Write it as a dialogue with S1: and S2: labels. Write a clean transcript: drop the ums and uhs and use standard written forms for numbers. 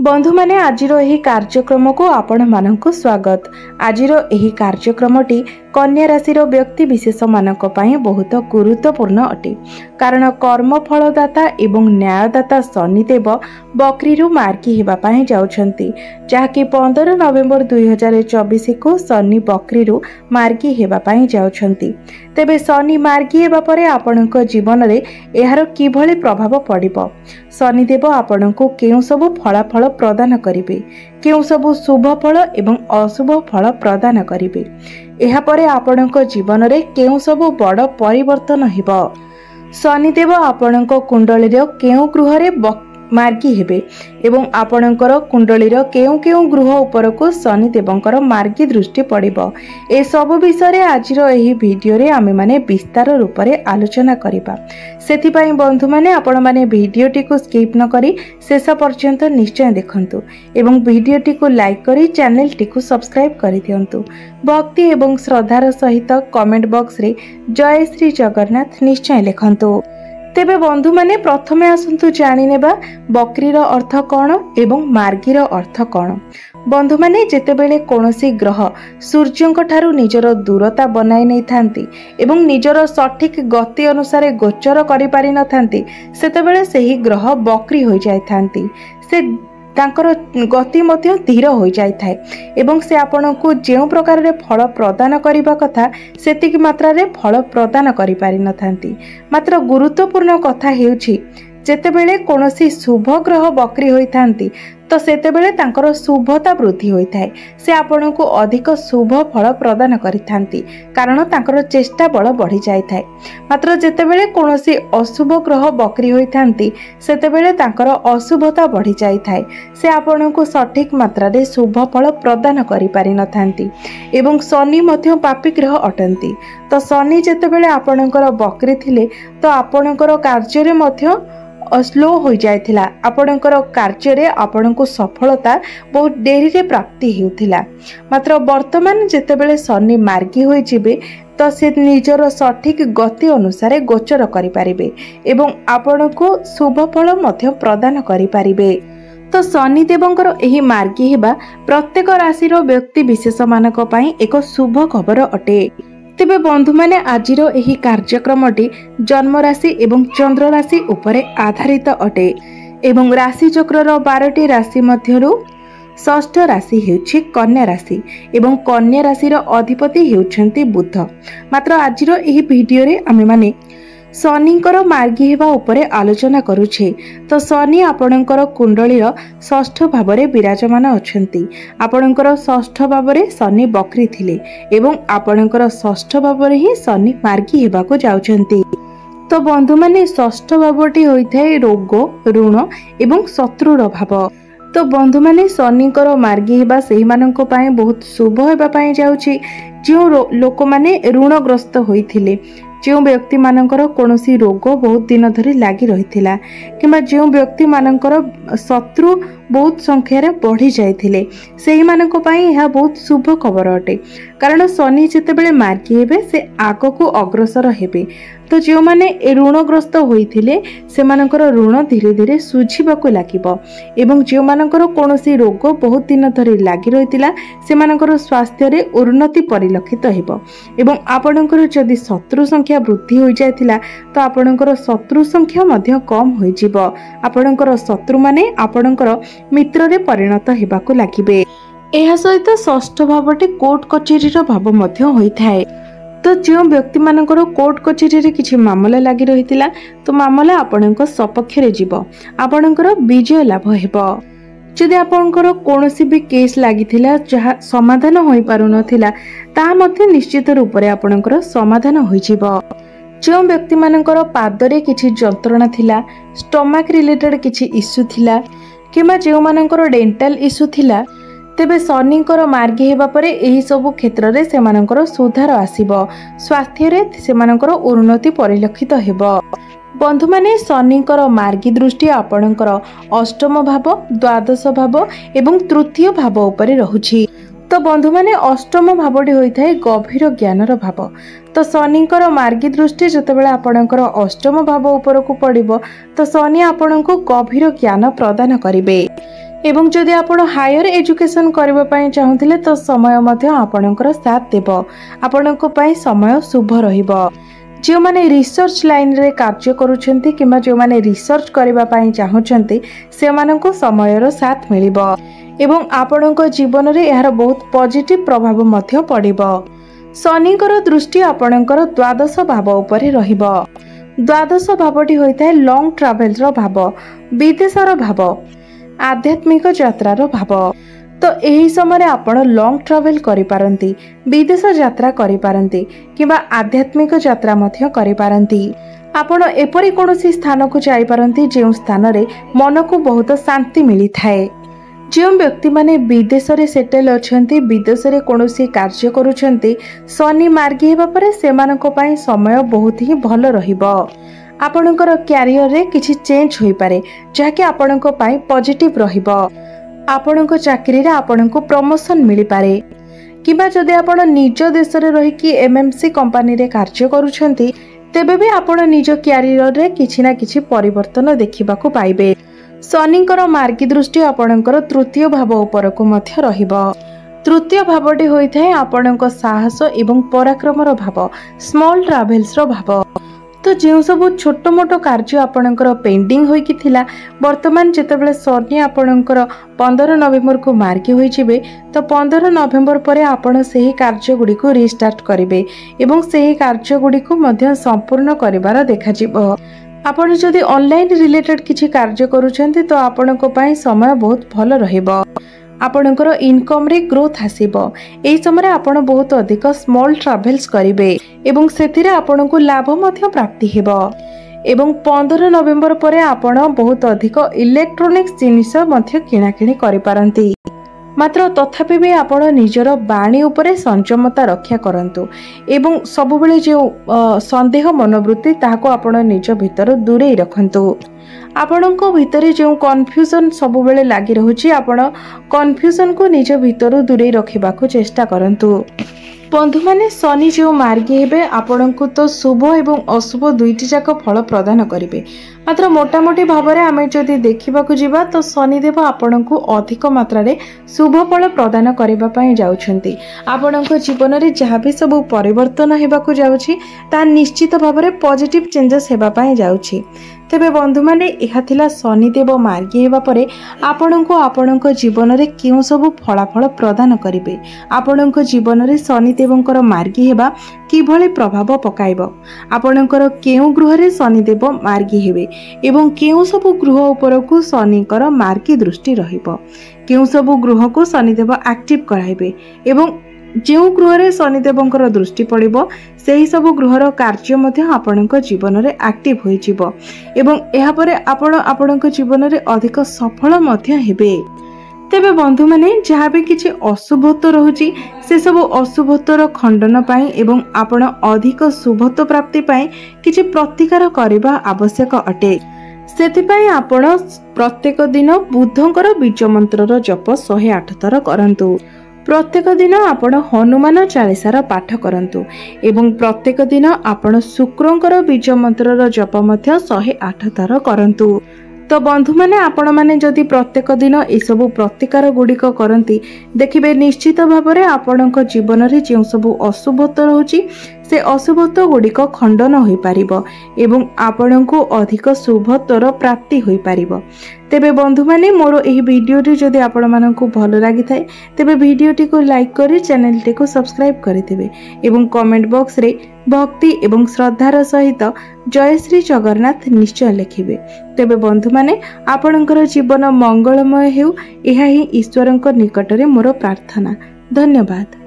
S1: बंधु माने आजिरो एही कार्यक्रम को आपण माननकु स्वागत। आजिरो एही कार्यक्रमटी कन्या राशि व्यक्ति विशेष मानक पई बहुत गुरुत्वपूर्ण अटे, कारण कर्म फलदाता एवं न्यायदाता शनिदेव बकरी मार्गी हेबा पई जाउछंती, जाकि 15 नवेम्बर 2024 को शनि बकरी मार्गी हेबा पई जाउछंती। तेबे शनि मार्गी हेबा परे आपणक जीवन रे एहार किभଳି प्रभाव पड़िबो, शनिदेव आपणक केउ सब फलाफल प्रदान करिवे, केउ सब शुभ फल एवं अशुभ फल प्रदान करिवे, एहा परे आपणक जीवन रे केउ सब बड़ परिवर्तन हेबो। शनिदेव आपणक कुंडली रे केउ गृह रे मार्गी हेबे एवं आपणकर कुंडलीर केउ केउ गृह उपरको शनिदेवंकर मार्गी दृष्टि पड़िबो। ए सब विषय रे आजिरो एही वीडियो रे आमे माने विस्तार रूप रे आलोचना करिबा। सेथि पई बंधु माने आपण माने वीडियोटी को स्किप न करी शेष पर्यंत निश्चय देखंतु एवं वीडियोटी को लाइक करी चैनल टी को सब्सक्राइब करि दियंतु। भक्ति एवं श्रद्धार सहित कमेंट बॉक्स रे जय श्री जगन्नाथ निश्चय लिखंतु। तेबे बंधु माने प्रथमे आसंतु जानि नेबा बकरीर अर्थ कौन एवं मार्गीर अर्थ कौन। बंधु माने जेतेबेले कोनोसी ग्रह सूर्यंक ठारू निजर दूरता बनाई नै थांती एवं निजर सठिक गति अनुसार गोचर करि पारि न थांती, सेतेबेले सेही ग्रह बकरी होई जाय थांती। से तांकर गति मध्य धीर हो जाय थाए एवं से आपनकु जेउ प्रकार रे फल प्रदान करिबा कथा सेतिक मात्रा रे फल प्रदान करि पारि न थांती। मात्र गुरुत्वपूर्ण कथा हेउछि जेतेबेले कोनोसी शुभ ग्रह बकरी होई थांती तो सेतेबेले तांकर शुभता वृद्धि होई थाए, से आपनकु अधिक शुभ फल प्रदान करि थांती, कारण तांकर चेष्टा बल बढ़ी जाय थाए। मात्र जेतेबेले कोनोसी अशुभ ग्रह बकरी होई थांती सेतेबेले तांकर अशुभता बढ़ी जाय थाए, से आपनकु सठिक मात्रा रे शुभ फल प्रदान करि पारि न थांती एवं शनि मध्य पापी ग्रह अटंती। तो शनि जेतेबेले आपनकर बकरी थिले तो आपनकर कार्य रे मध्य स्लो हो जायथिला, आपणकर कार्य रे आपणको सफलता बहुत डेरी रे प्राप्ति हेउथिला। मात्र वर्तमान जेतेबेले शनि मार्गी होई जिबे तो से निजर सठिक गति अनुसार गोचर करि पारिबे एवं आपणको शुभ फल मध्य प्रदान करि पारिबे। तो शनिदेवंकर एही मार्गी हेबा प्रत्येक राशि व्यक्ति विशेष मानक पई एक शुभ खबर अटे। तेबे बंधु माने आजिरो एही कार्यक्रमटी जन्म राशि एवं चंद्र राशि उपरे आधारित अटे एवं राशि चक्रर 12टी राशि मध्यरु षष्ठ राशि हेउछि कन्या राशि एवं कन्या राशिर अधिपति हेउछन्ति बुध। मात्र आजिरो एही वीडियो रे आमे माने शनिंकर मार्गी हेबा उपरे आलोचना करूछे। तो शनि आपणकर कुंडलीर षष्ठ भावरे विराजमान अछंती, आपणकर षष्ठ भावरे शनि बकरी थिले एवं आपणकर षष्ठ भावरे ही शनि मार्गी हेबाको जाउछंती। तो बंधु माने षष्ठ भावटी होइथाय रोग ऋण एवं शत्रुर भाव। तो बंधु माने शनिंकर मार्गी हेबा सेही माननको पय बहुत शुभ हेबा पय जाउछि, जो लोक माने ऋणग्रस्त होइथिले, जो व्यक्ति मानकर कोनोसी रोग बहुत दिन धरी लागी रहिथिला किंबा जो व्यक्ति मानकर शत्रु बहुत संख्यार बढ़ी जाइथिले, सेही मानक पई यह बहुत शुभ खबर अटे, कारण शनि जेतेबेले मार्गी हेबे से आगको अग्रसर हेबे। तो जो माने ऋणग्रस्त होइथिले सेमानकर ऋण धीरे धीरे सुझिबाको लागिबो एवं जो मानकर कोनोसी रोग बहुत दिन धरी लागी रहिथिला सेमानकर स्वास्थ्य रे उन्नति परिलक्षित हेबो एवं आपणकर जदि शत्रु संख्या वृद्धि हो जायथिला तो आपणकर शत्रु संख्या मध्य कम होई जिवो। आपणकर शत्रु माने आपणकर मित्र रे परिणत हेबाको लागिबे। एहा सहित षष्ठ भावटी कोर्ट कचेरीर भाव मध्य होइथाय। तो जो व्यक्ति मानकर कोर्ट कचेरी रे किछि मामला लागि रहितिला तो मामला आपणक सपक्ष रे जिवो, आपणकर विजय लाभ हेबो। जदि आपणकर कोनोसी भी केस लागिथिला जहा समाधान होई पारु नथिला ता मध्ये निश्चित रूप रे आपणकर समाधान होई जिवो। जो व्यक्ति मानकर पादरे किछि जंत्रणा थिला, स्टमक रिलेटेड किछि इश्यू थिला किबा जो मानकर डेंटल इश्यू थिला, तेबे शनिंकर मार्गी हेबा परे एही सब क्षेत्र रे सेमानकर सुधार आसीबो, स्वास्थ्य रे सेमानकर उन्नति परिलक्षित हेबो। बंधु माने शनिंकर मार्गी दृष्टि आपणकर अष्टम भाव, द्वादश भाव एवं तृतीय भाव उपरे रहुछि। तो बंधु माने अष्टम भावटी होइथाय गभीर ज्ञानर भाव। तो शनिंकर मार्गी दृष्टि जतेबेले आपणकर अष्टम भाव उपरकू पड़िबो तो शनि आपणको गभीर ज्ञान प्रदान करिवे एवं जदि आपण हायर एजुकेशन करबा पई चाहुथिले तो समय मध्य आपणकर साथ देबो। आपणको पई समय शुभ रहिबो। जो माने रिसर्च लाइन रे कार्य करूछंती किमा जो माने रिसर्च करबा पई चाहुछंती से मानको समयर साथ मिलिबो एवं आपणको जीवन रे यार बहुत पॉजिटिव प्रभाव मध्य पड़िबो। शनिकर दृष्टि आपणकर द्वादश भाव उपरे रहिबो। द्वादश भावटी होइताय लॉन्ग ट्रैवल रो भाव, विदेशर भाव, आध्यात्मिक यात्रार भाव। तो यही समय आपण लॉन्ग ट्रैवल करि पारंती, विदेश यात्रा करि पारंती किबा आध्यात्मिक यात्रा मध्य करि पारंती। आपण एपरि कोनोसी स्थान को जाई पारंती जे स्थान रे मन को बहुत शांति मिली थाए। जो व्यक्ति माने विदेश रे सेटल अछंती, विदेश रे कोनोसी कार्य करूछंती, शनि मार्गी हेबा परे सेमानक पई समय बहुत ही भल रहिबो। आपणकर कैरियर रे किछि चेंज होई पारे जाके आपणक पई पॉजिटिव रहिबो। आपणक चाकरी रे आपणको प्रमोशन मिली पारे किबा जदि आपण निज देश रे रही कि एमएमसी कंपनी रे कार्य करूछंती तेबे भी आपण निज कैरियर रे किछि ना किछि परिवर्तन देखिबा को पाइबे। शनिकर मार्गी दृष्टि आपणकर तृतीय भाव उपरको मध्य रहिबो। तृतीय भावटी होइथाय आपणक साहस एवं पराक्रमर भाव, स्मॉल ट्रैवल्स रो भाव। तो जो सब छोट मोट कार्य आपणकर पेंडिंग होई कि थिला वर्तमान जेतेबेले शनि आपणकर 15 नवेम्बर को मार्गी होई जिवे तो 15 नवेम्बर परे आपण सेही कार्य गुडी को रिस्टार्ट करिवे एवं सेही कार्य गुडी को मध्य संपूर्ण करिवार देखा जिवो। आपण जदि ऑनलाइन रिलेटेड किछि कार्य करूछंती तो आपणको पई समय बहुत भल रहिबो। आपणकर इनकम रे ग्रोथ आसीबो। एई समय आपण बहुत अधिक स्मॉल ट्रैवल्स करिवे एवं सेथिरे आपणको लाभ मध्य प्राप्ति हेबो एवं 15 नवेम्बर परे आपण बहुत अधिक इलेक्ट्रोनिक्स जिनिस मध्य किणाकिणी करि पारंती। मात्र तथापि भी आपण निजर बाणी उपरे संयमता रक्षा करंतु एवं सबुबेले जो संदेह मनोवृत्ति ताहाको आपण निज भितर दूरे रखंतु। आपणको भितरे जो कन्फ्यूजन सबुबेले लागि रहुछि आपण कन्फ्यूजन को निज भितर दूरे रखिबाको चेष्टा करंतु। बंधु माने शनि जो मार्गी हेबे आपणको तो शुभ एवं अशुभ दुईटी जाक फल प्रदान करिवे। मात्र मोटामोटी भाव में आम जदि देखा जावा तो शनिदेव आपणको अधिक मात्रा रे शुभ फल प्रदान करने जाउछंती। आपणको जीवन में जहाँ भी सब परिवर्तन हेबाकु जाउछि ता निश्चित भाव में पॉजिटिव चेंजेस हेबापई जाउछि। तेबे बंधु माने एहा थिला शनिदेव मार्गी हेबा परे आपणको आपणको जीवन में केउ सब फलाफल प्रदान करिवे। आपणको जीवन में शनिदेवंकर मार्गी हेबा किभଳି प्रभाव पकाइबो, आपणकर केउ ग्रह रे शनिदेव मार्गी हेबे एवं केउ सब ग्रह उपरकू शनिकर मार्गी दृष्टि रहिबो, केउ सब ग्रह को शनिदेव एक्टिव कराइबे एवं जो गृह रे शनिदेवंकर दृष्टि पड़िबो सेही सब ग्रहर कार्य मध्य आपणक जीवन रे एक्टिव होई जिवो एवं एहा परे आपण आपणक जीवन रे अधिक सफल मध्य हेबे। तेबे बंधु माने जहाँ भी किछि अशुभत्व रहुछि से सब अशुभत्वर खंडन पाई एवं आपण अधिक शुभत्व प्राप्ति पाई किछि प्रतिकार करिबा आवश्यक अटे। सेथिपाई आपण प्रत्येक दिन बुद्धंकर बीज मंत्रर जप 108 थर करंतु। प्रत्येक दिन आपण हनुमान चालीसार पाठ करंतु एवं प्रत्येक दिन आपण शुक्रंकर बीज मंत्रर जप मध्य 108 थर करंतु। तो बंधु माने आपण माने जदि प्रत्येक दिन ए सब प्रतिकार गुड़िक करती देखिबे निश्चित भाव में आपणक जीवन में जो सब अशुभत्व रहुछि से अशुभत्व गुड़िक खंडन हो पारिबो एवं आपणको अधिक शुभत्वर प्राप्ति हो पारिबो। तेबे बंधु माने मोर एही वीडियोटी जदि आपण मानकु भल लागि थाए तेबे वीडियोटी को लाइक करी चैनल टी को सब्सक्राइब करिथिबे एवं कमेंट बॉक्स रे भक्ति एवं श्रद्धार सहित जय श्री जगन्नाथ निश्चय लिखिबे। तेबे बंधु माने आपणकर जीवन मंगलमय हेउ एहा ही ईश्वरंक निकटरे मोर प्रार्थना। धन्यवाद।